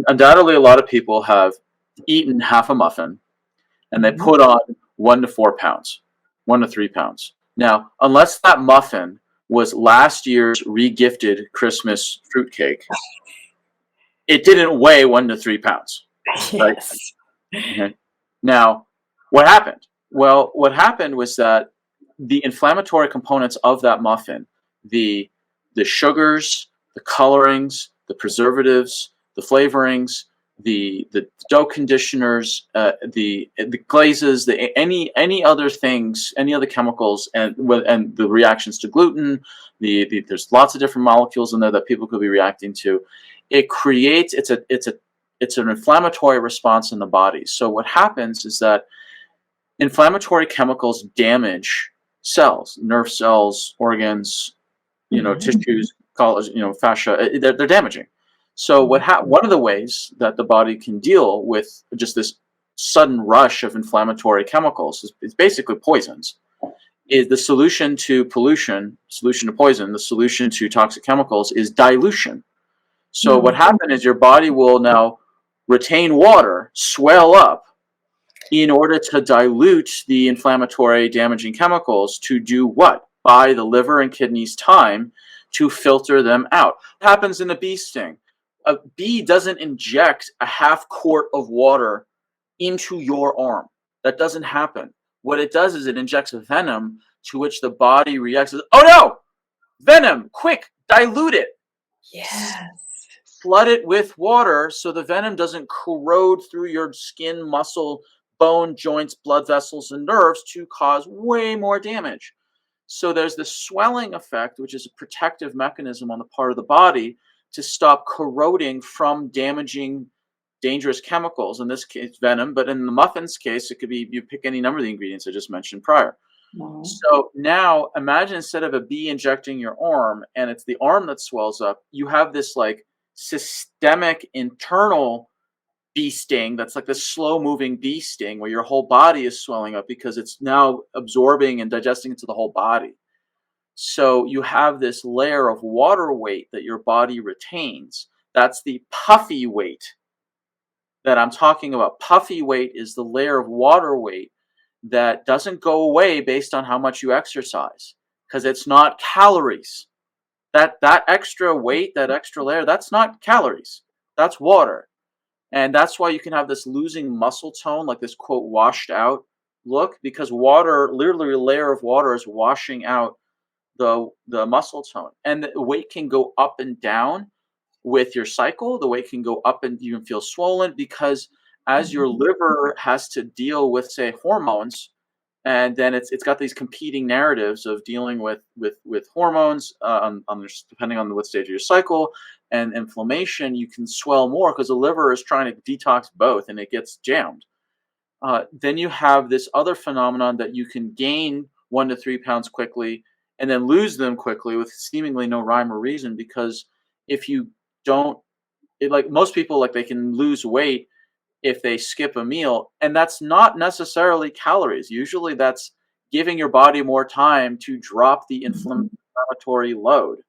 undoubtedly, a lot of people have eaten half a muffin and they put on 1 to 4 pounds, 1 to 3 pounds. Now, unless that muffin was last year's regifted Christmas fruitcake, it didn't weigh 1 to 3 pounds. Right? Yes. Okay. Now, what happened? Well, what happened was that the inflammatory components of that muffin, the sugars, the colorings, the preservatives, the flavorings, the dough conditioners, the glazes, any other things, any other chemicals, and the reactions to gluten. There's lots of different molecules in there that people could be reacting to. It creates it's an inflammatory response in the body. So what happens is that inflammatory chemicals damage cells, nerve cells, organs, tissues, fascia. They're damaging. So one of the ways that the body can deal with just this sudden rush of inflammatory chemicals is basically poisons. Is the solution to pollution, solution to poison, the solution to toxic chemicals is dilution. So what happened is your body will now retain water, swell up, in order to dilute the inflammatory damaging chemicals to do what? Buy the liver and kidneys time to filter them out. What happens in a bee sting? A bee doesn't inject a half quart of water into your arm. That doesn't happen. What it does is it injects venom, to which the body reacts. Oh no! Venom! Quick! Dilute it! Yes. Flood it with water so the venom doesn't corrode through your skin, muscle, bone, joints, blood vessels, and nerves to cause way more damage. So there's this swelling effect, which is a protective mechanism on the part of the body to stop corroding from damaging dangerous chemicals. In this case, venom, but in the muffin's case, it could be, you pick any number of the ingredients I just mentioned prior. So now imagine, instead of a bee injecting your arm and it's the arm that swells up, you have this like systemic internal bee sting that's like this slow moving bee sting where your whole body is swelling up because it's now absorbing and digesting into the whole body. So you have this layer of water weight that your body retains. That's the puffy weight that I'm talking about. Puffy weight is the layer of water weight that doesn't go away based on how much you exercise, because it's not calories. That extra weight, that extra layer, that's not calories. That's water. And that's why you can have this losing muscle tone, like this quote washed out look, because water, literally a layer of water is washing out the muscle tone. And the weight can go up and down with your cycle. The weight can go up and you can feel swollen because as your liver has to deal with, say, hormones, and then it's got these competing narratives of dealing with hormones depending on what stage of your cycle, and inflammation, you can swell more because the liver is trying to detox both and it gets jammed. Then you have this other phenomenon that you can gain 1 to 3 pounds quickly and then lose them quickly with seemingly no rhyme or reason, because if you don't, like most people, like they can lose weight if they skip a meal, and that's not necessarily calories. Usually that's giving your body more time to drop the inflammatory load.